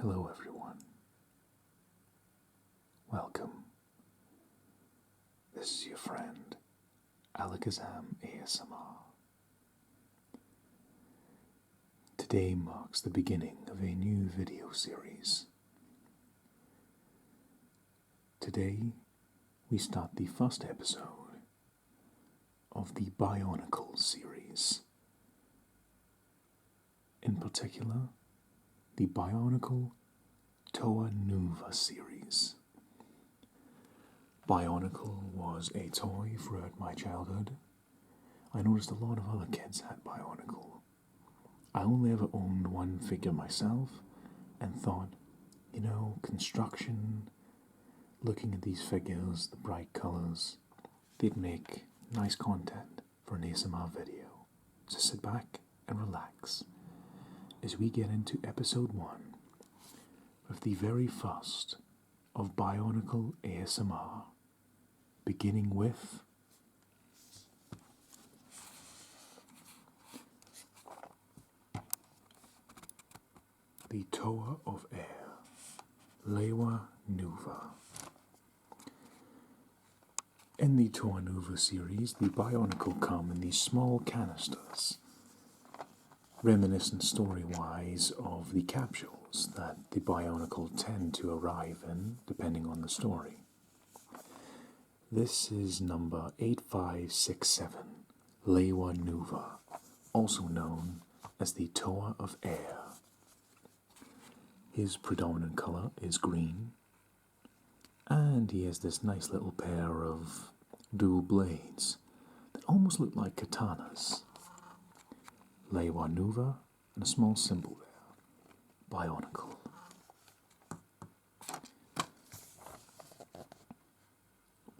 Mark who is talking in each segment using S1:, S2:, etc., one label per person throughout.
S1: Hello everyone. Welcome. This is your friend, AlakazamASMR. Today marks the beginning of a new video series. Today, we start the first episode of the Bionicle series. In particular, the Bionicle Toa Nuva series. Bionicle was a toy throughout my childhood. I noticed a lot of other kids had Bionicle. I only ever owned one figure myself and thought, construction, looking at these figures, the bright colors, they'd make nice content for an ASMR video. So sit back and relax as we get into episode 1 of the very first of Bionicle ASMR, beginning with the Toa of Air, Lewa Nuva. In the Toa Nuva series, the Bionicle come in these small canisters, reminiscent story-wise of the capsules that the Bionicle tend to arrive in, depending on the story. This is number 8567, Lewa Nuva, also known as the Toa of Air. His predominant color is green, and he has this nice little pair of dual blades that almost look like katanas. Lewa Nuva, and a small symbol there, Bionicle.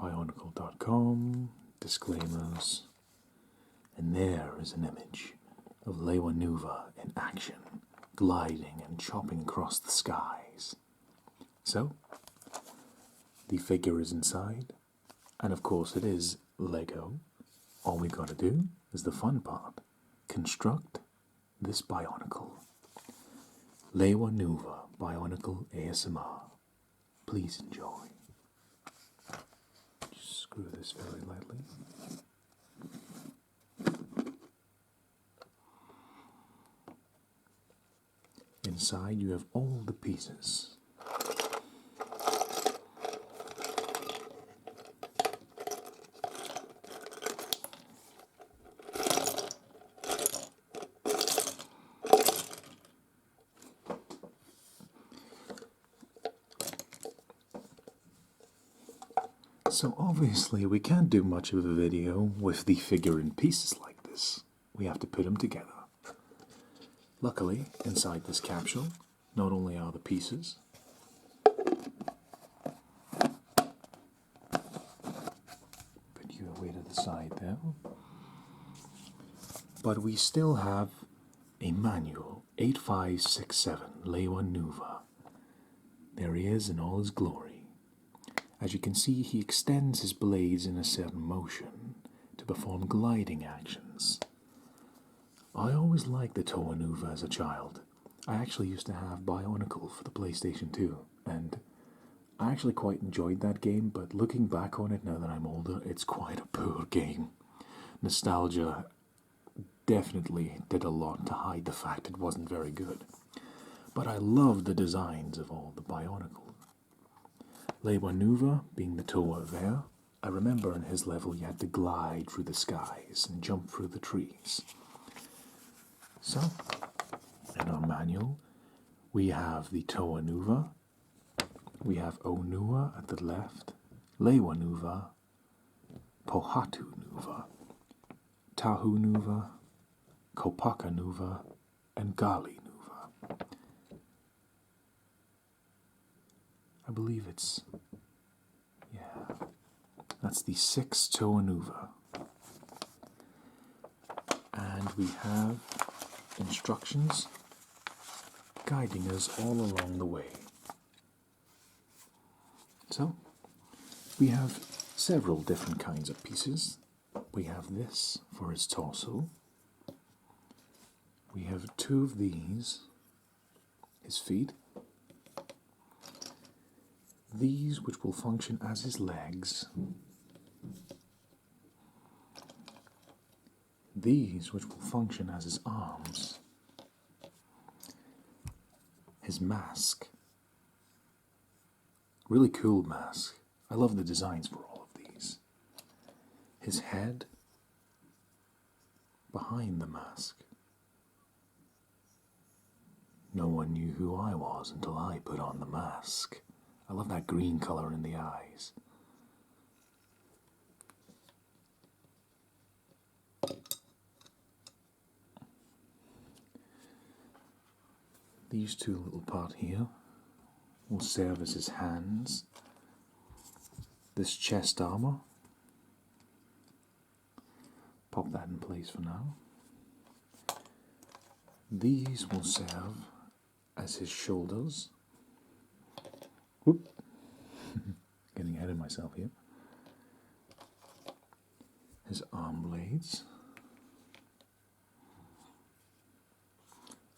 S1: Bionicle.com, disclaimers, and there is an image of Lewa Nuva in action, gliding and chopping across the skies. So, the figure is inside, and of course it is Lego. All we gotta do is the fun part. Construct this Bionicle. Lewa Nuva Bionicle ASMR. Please enjoy. Just screw this very lightly. Inside you have all the pieces. So obviously we can't do much of a video with the figure in pieces like this. We have to put them together. Luckily, inside this capsule, not only are the pieces, put you away to the side there, but we still have a manual, 8567 Lewa Nuva. There he is in all his glory. As you can see, he extends his blades in a certain motion to perform gliding actions. I always liked the Toa Nuva as a child. I actually used to have Bionicle for the PlayStation 2, and I actually quite enjoyed that game, but looking back on it now that I'm older, it's quite a poor game. Nostalgia definitely did a lot to hide the fact it wasn't very good. But I loved the designs of all the Bionicles. Lewa Nuva, being the Toa of Air, I remember in his level you had to glide through the skies and jump through the trees. So, in our manual, we have the Toa Nuva, we have Onua at the left, Lewa Nuva, Pohatu Nuva, Tahu Nuva, Kopaka Nuva, and Gali Nuva. I believe it's, that's the 6 Toa Nuva. And we have instructions guiding us all along the way. So, we have several different kinds of pieces. We have this for his torso. We have 2 of these, his feet, these which will function as his legs, these which will function as his arms, his mask. Really cool mask. I love the designs for all of these. His head behind the mask. No one knew who I was until I put on the mask. I love that green color in the eyes. These two little parts here will serve as his hands. This chest armor, pop that in place for now. These will serve as his shoulders. Whoop. Getting ahead of myself here. His arm blades.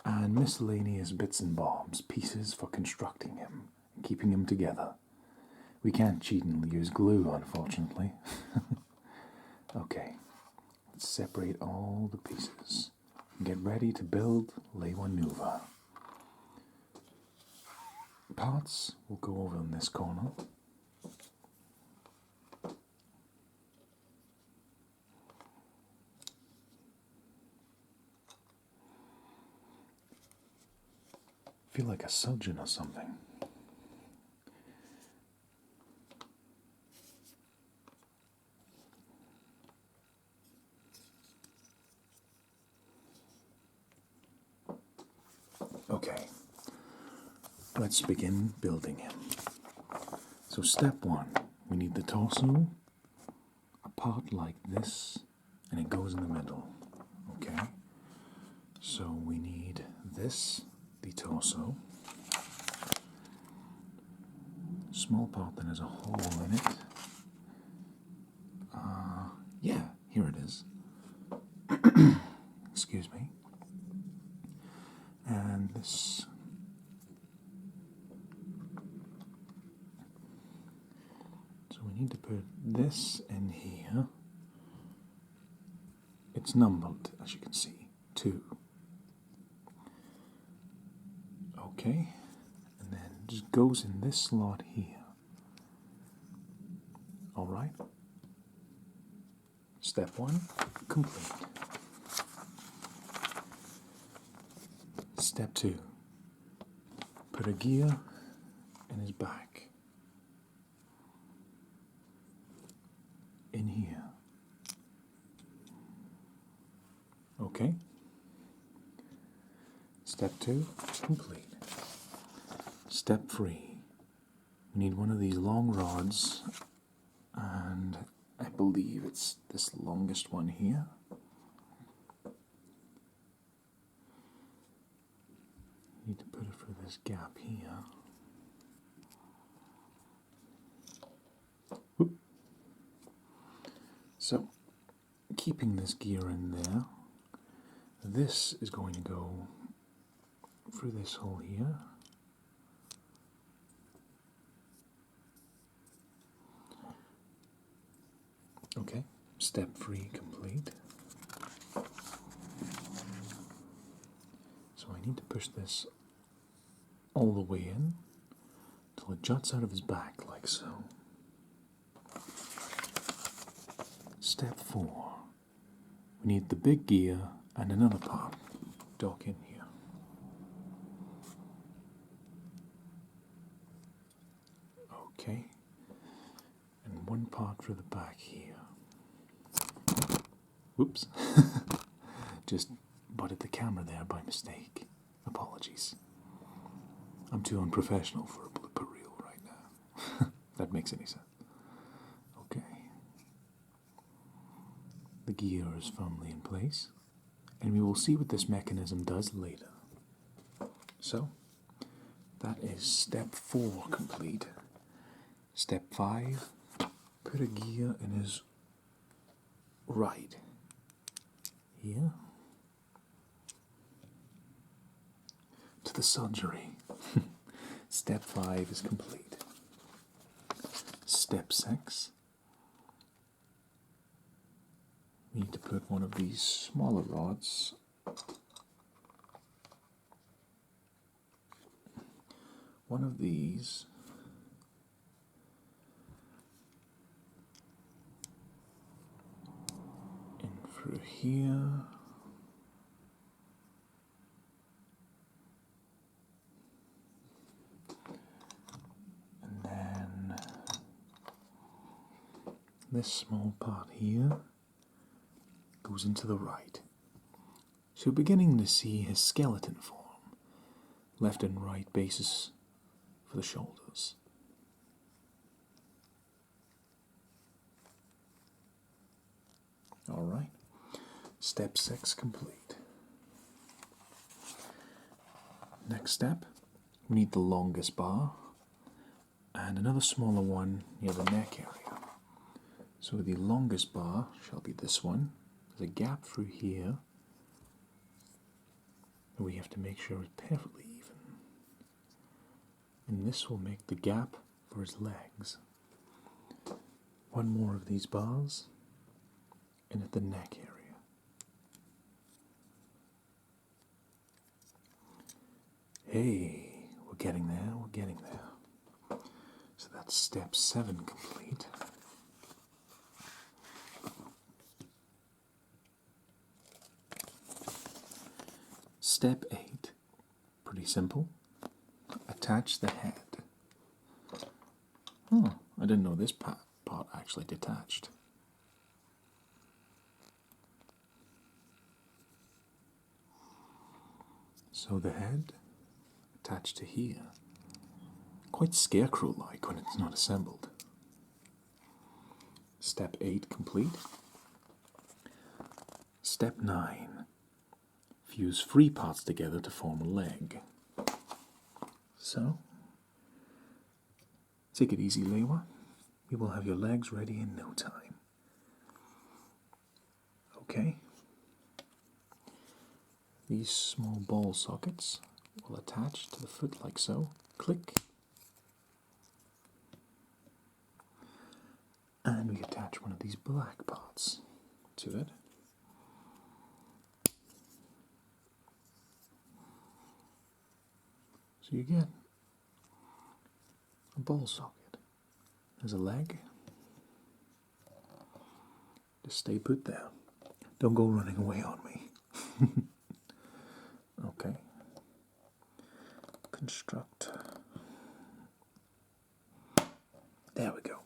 S1: And miscellaneous bits and bobs, pieces for constructing him and keeping him together. We can't cheat and use glue, unfortunately. Okay, let's separate all the pieces and get ready to build Lewa Nuva. Parts will go over in this corner. Feel like a surgeon or something. Okay, let's begin building him. So step one, we need the torso, a part like this, and it goes in the middle. Okay, so we need this, the torso, small part that has a hole in it. Yeah, here it is. Excuse me. And this. So we need to put this in here. It's numbered, as you can see, 2. Okay, and then it just goes in this slot here. Alright. Step 1, complete. Step 2, put a gear in his back. In here. Okay. Step 2, complete. Step 3, we need one of these long rods, and I believe it's this longest one here. Need to put it through this gap here. Whoop. So, keeping this gear in there, this is going to go through this hole here. Okay, step 3 complete. So I need to push this all the way in till it juts out of his back like so. Step 4. We need the big gear and another part dock in here. Okay, and one part for the back here. Whoops. Just butted the camera there by mistake. Apologies. I'm too unprofessional for a blooper reel right now. If that makes any sense. Okay. The gear is firmly in place, and we will see what this mechanism does later. So, that is step 4 complete. Step 5, put a gear in his right. Here. To the surgery. Step 5 is complete. step 6. We need to put one of these smaller rods in through here. And then this small part here goes into the right. So we're beginning to see his skeleton form. Left and right bases for the shoulders. Alright, step 6 complete. Next step, we need the longest bar and another smaller one near the neck area. So the longest bar shall be this one. There's a gap through here. We have to make sure it's perfectly even. And this will make the gap for his legs. One more of these bars, and at the neck area. Hey, we're getting there, we're getting there. So that's step 7 complete. Step 8, pretty simple. Attach the head. Oh, I didn't know this part actually detached. So the head attached to here. Quite scarecrow-like when it's not assembled. Step 8 complete. Step 9. Fuse 3 parts together to form a leg. So, take it easy, Lewa. You will have your legs ready in no time. Okay. These small ball sockets will attach to the foot like so. Click. And we attach one of these black parts to it. So you get a ball socket. There's a leg. Just stay put there. Don't go running away on me. Okay. Construct. There we go.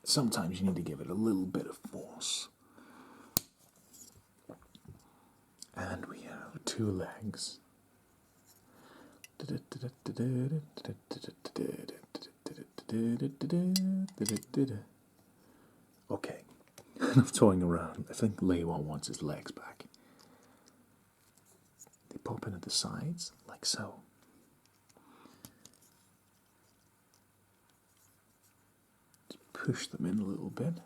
S1: Sometimes you need to give it a little bit of force. And we have 2 legs. Okay, enough toying around. I think Lewa wants his legs back. They pop in at the sides, like so. Just push them in a little bit.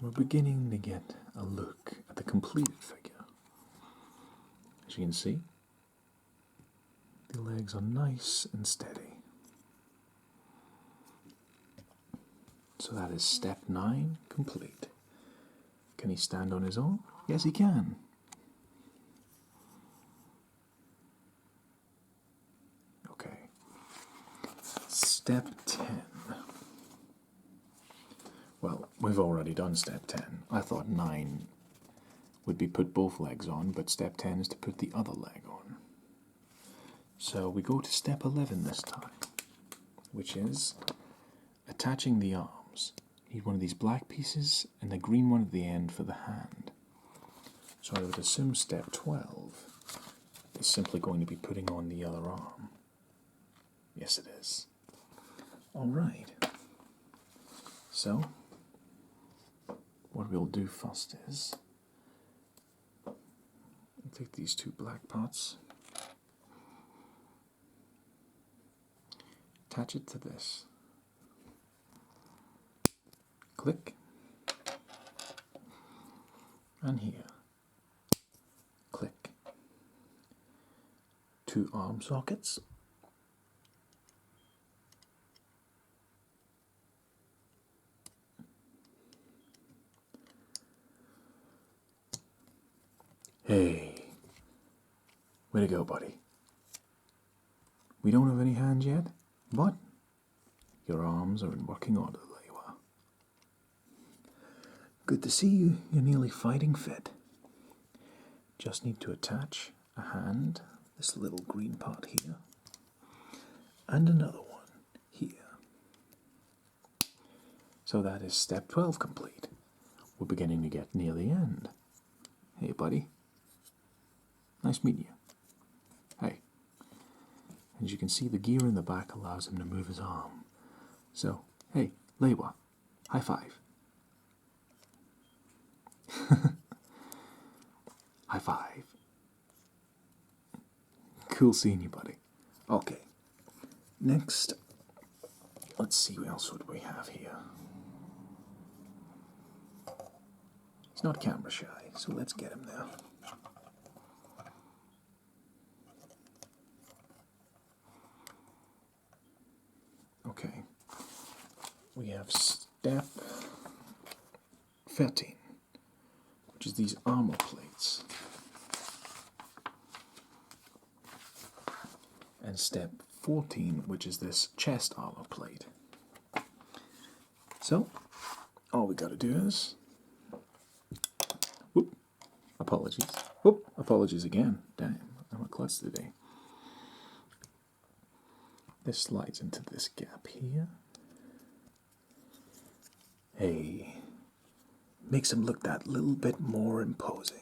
S1: We're beginning to get a look at the completed figure. As you can see, the legs are nice and steady. So that is step 9 complete. Can he stand on his own? Yes, he can. Okay. Step 10. Well, we've already done step 10. I thought 9 would be put both legs on, but step 10 is to put the other leg on. So we go to step 11 this time, which is attaching the arms. You need one of these black pieces and the green one at the end for the hand. So I would assume step 12 is simply going to be putting on the other arm. Yes, it is. Alright. So, what we'll do first is take these 2 black parts, attach it to this, click, and here, click, two arm sockets. Hey, way to go, buddy. We don't have any hands yet, but your arms are in working order, Lewa. Good to see you. You're nearly fighting fit. Just need to attach a hand, this little green part here, and another one here. So that is step 12 complete. We're beginning to get near the end. Hey, buddy. Nice meeting you. Hey. As you can see, the gear in the back allows him to move his arm. So, hey, Lewa, high five. High five. Cool seeing you, buddy. Okay. Next, let's see what else would we have here. He's not camera shy, so let's get him now. Okay. We have step 13, which is these armor plates. And step 14, which is this chest armor plate. So, all we gotta do is... Whoop, apologies. Whoop, apologies again. Damn, I'm a klutz today. This slides into this gap here. Hey, makes him look that little bit more imposing.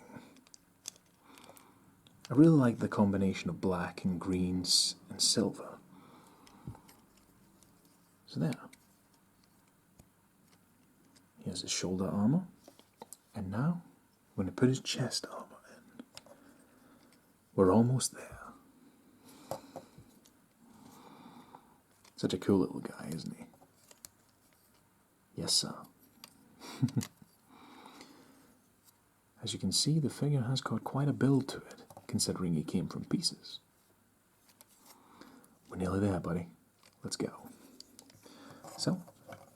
S1: I really like the combination of black and greens and silver. So there. Here's his shoulder armor. And now, we're going to put his chest armor in. We're almost there. Such a cool little guy, isn't he? Yes, sir. As you can see, the figure has got quite a build to it, considering he came from pieces. We're nearly there, buddy. Let's go. So,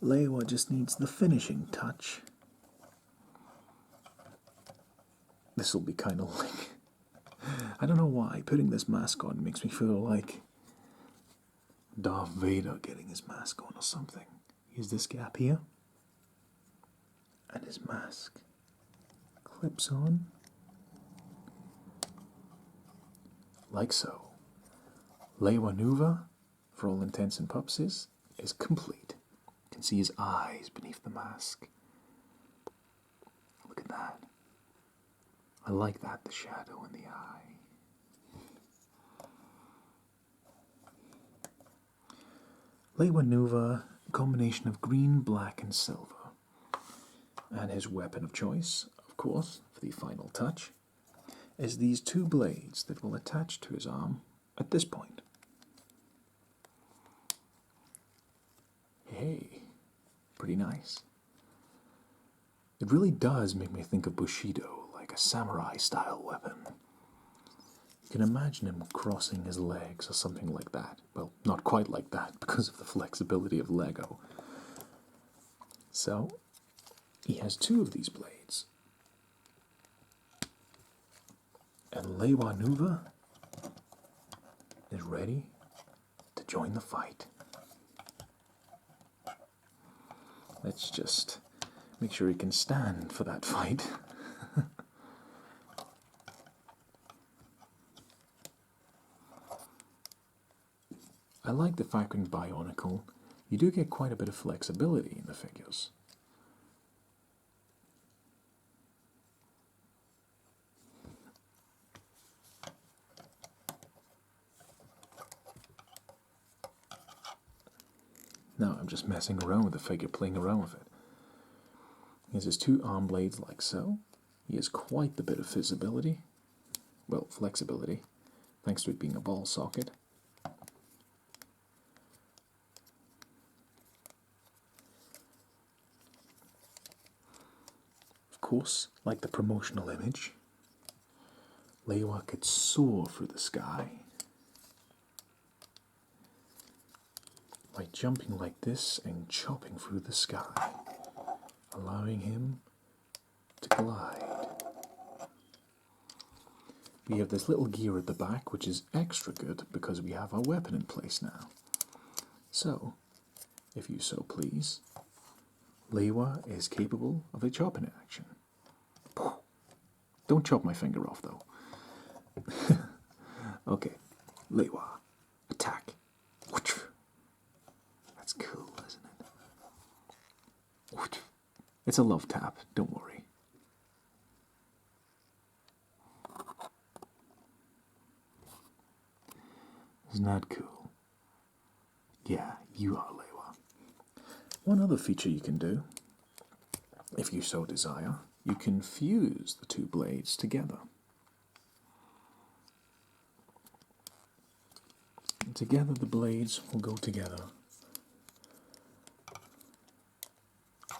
S1: Lewa just needs the finishing touch. This will be kind of like... I don't know why, putting this mask on makes me feel like Darth Vader getting his mask on or something. Here's this gap here. And his mask clips on. Like so. Lewa Nuva, for all intents and purposes, is complete. You can see his eyes beneath the mask. Look at that. I like that, the shadow in the eye. Lewa Nuva, a combination of green, black, and silver. And his weapon of choice, of course, for the final touch, is these two blades that will attach to his arm at this point. Hey, pretty nice. It really does make me think of Bushido, like a samurai-style weapon. You can imagine him crossing his legs or something like that. Well, not quite like that, because of the flexibility of Lego. So, he has two of these blades. And Lewa Nuva is ready to join the fight. Let's just make sure he can stand for that fight. I like the fact in Bionicle, you do get quite a bit of flexibility in the figures. Now I'm just messing around with the figure, playing around with it. He has his two arm blades like so. He has quite the bit of visibility, well, flexibility, thanks to it being a ball socket. Of course, like the promotional image, Lewa could soar through the sky by jumping like this and chopping through the sky, allowing him to glide. We have this little gear at the back, which is extra good because we have our weapon in place now. So, if you so please, Lewa is capable of a chopping action. Don't chop my finger off, though. Okay, Lewa, attack. That's cool, isn't it? It's a love tap, don't worry. Isn't that cool? Yeah, you are Lewa. One other feature you can do, if you so desire, you can fuse the two blades together. And together the blades will go together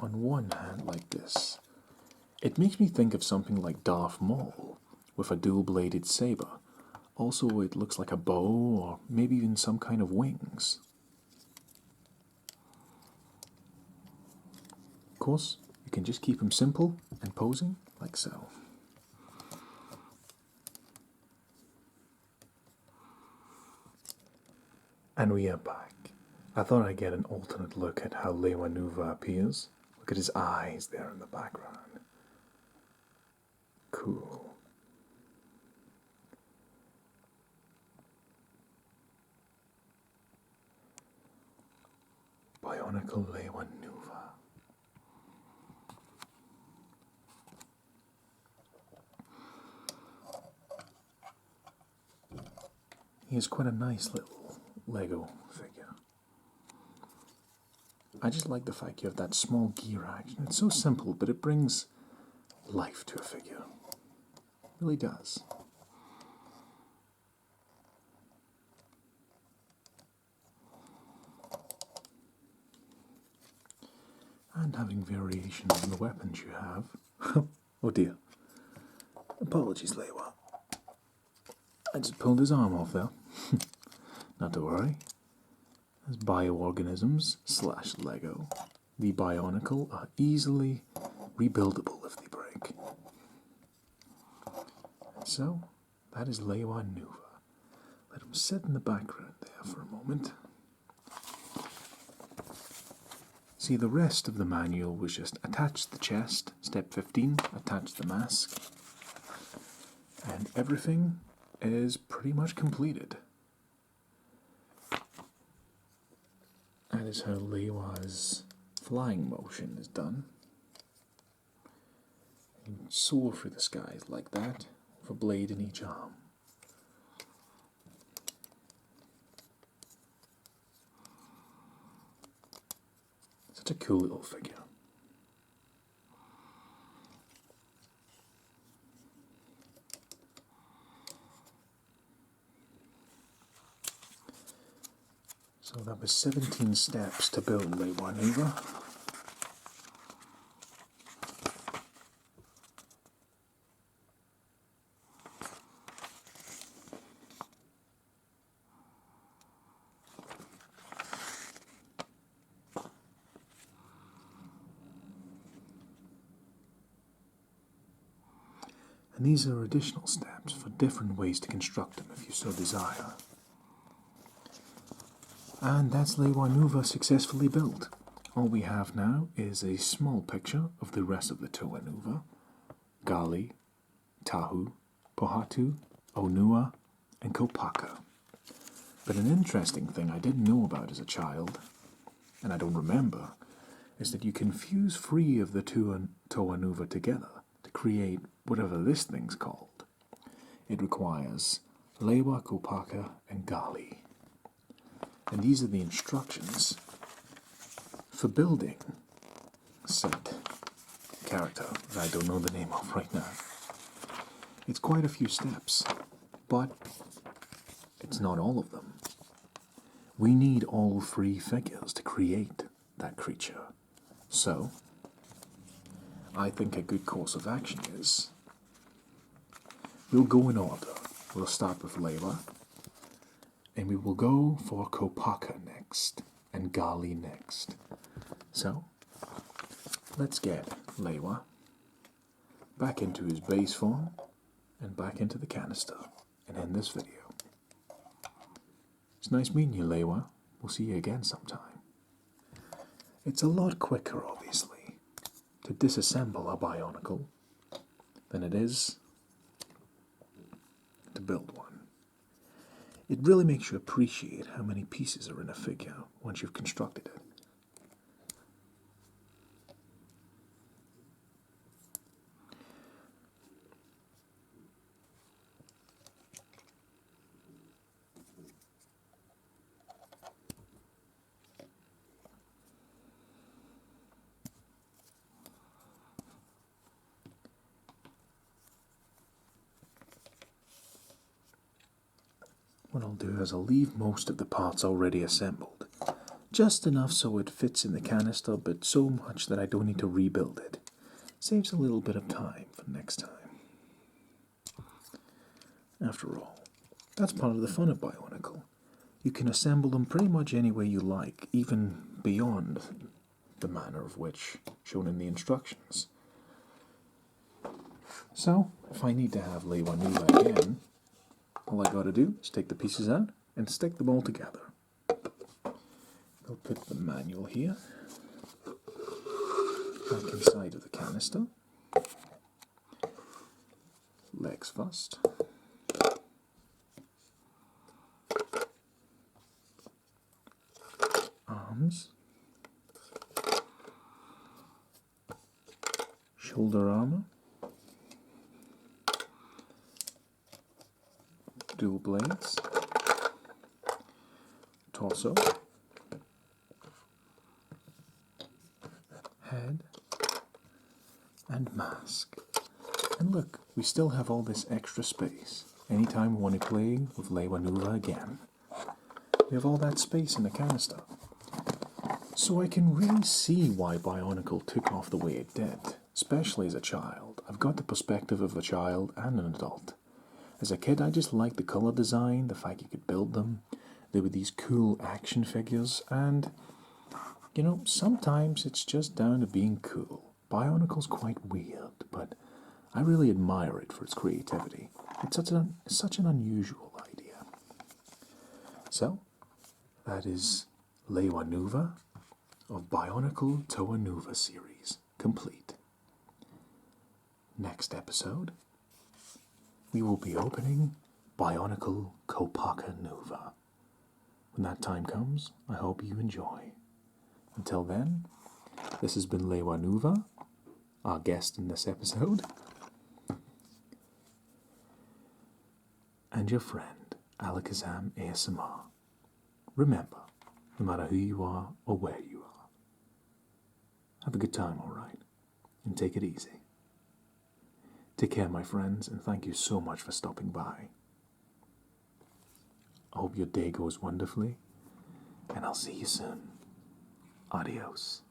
S1: on one hand like this. It makes me think of something like Darth Maul with a dual-bladed saber. Also, it looks like a bow or maybe even some kind of wings. Of course, you can just keep them simple and posing like so. And we are back. I thought I'd get an alternate look at how Lewa Nuva appears. Look at his eyes there in the background. Cool. Bionicle Lewa Nuva. He is quite a nice little Lego figure. I just like the fact you have that small gear action. It's so simple, but it brings life to a figure. It really does. And having variations in the weapons you have. Oh dear. Apologies, Lewa. I just pulled his arm off there. Not to worry. As bioorganisms / Lego, the Bionicle are easily rebuildable if they break. So, that is Lewa Nuva. Let him sit in the background there for a moment. See, the rest of the manual was just attach the chest, step 15, attach the mask, and everything is pretty much completed. That is how Lewa's flying motion is done. You can soar through the skies like that, with a blade in each arm. Such a cool little figure. So that was 17 steps to build Lewa Nuva. And these are additional steps for different ways to construct them if you so desire. And that's Lewa Nuva successfully built. All we have now is a small picture of the rest of the Toa Nuva. Gali, Tahu, Pohatu, Onua, and Kopaka. But an interesting thing I didn't know about as a child, and I don't remember, is that you can fuse 3 of the Toa Nuva together to create whatever this thing's called. It requires Lewa, Kopaka, and Gali. And these are the instructions for building said character that I don't know the name of right now. It's quite a few steps, but it's not all of them. We need all 3 figures to create that creature. So, I think a good course of action is we'll go in order. We'll start with Lewa, and we will go for Kopaka next, and Gali next. So, let's get Lewa back into his base form and back into the canister and end this video. It's nice meeting you, Lewa. We'll see you again sometime. It's a lot quicker, obviously, to disassemble a Bionicle than it is to build one. It really makes you appreciate how many pieces are in a figure once you've constructed it. What I'll do is I'll leave most of the parts already assembled. Just enough so it fits in the canister, but so much that I don't need to rebuild it. Saves a little bit of time for next time. After all, that's part of the fun of Bionicle. You can assemble them pretty much any way you like, even beyond the manner of which shown in the instructions. So, if I need to have Lewa Nuva again, all I gotta do is take the pieces out and stick them all together. I'll put the manual here, back inside of the canister. Legs first. Arms. Shoulder armor. Dual blades, torso, head, and mask. And look, we still have all this extra space. Anytime we want to play with Lewa Nuva again, we have all that space in the canister. So I can really see why Bionicle took off the way it did, especially as a child. I've got the perspective of a child and an adult. As a kid, I just liked the color design, the fact you could build them. There were these cool action figures, and, you know, sometimes it's just down to being cool. Bionicle's quite weird, but I really admire it for its creativity. It's such an unusual idea. So, that is Lewa Nuva of Bionicle Toa Nuva series, complete. Next episode, we will be opening Bionicle Kopaka Nuva. When that time comes, I hope you enjoy. Until then, this has been Lewa Nuva, our guest in this episode, and your friend, AlakazamASMR. Remember, no matter who you are or where you are, have a good time, alright? And take it easy. Take care, my friends, and thank you so much for stopping by. I hope your day goes wonderfully, and I'll see you soon. Adios.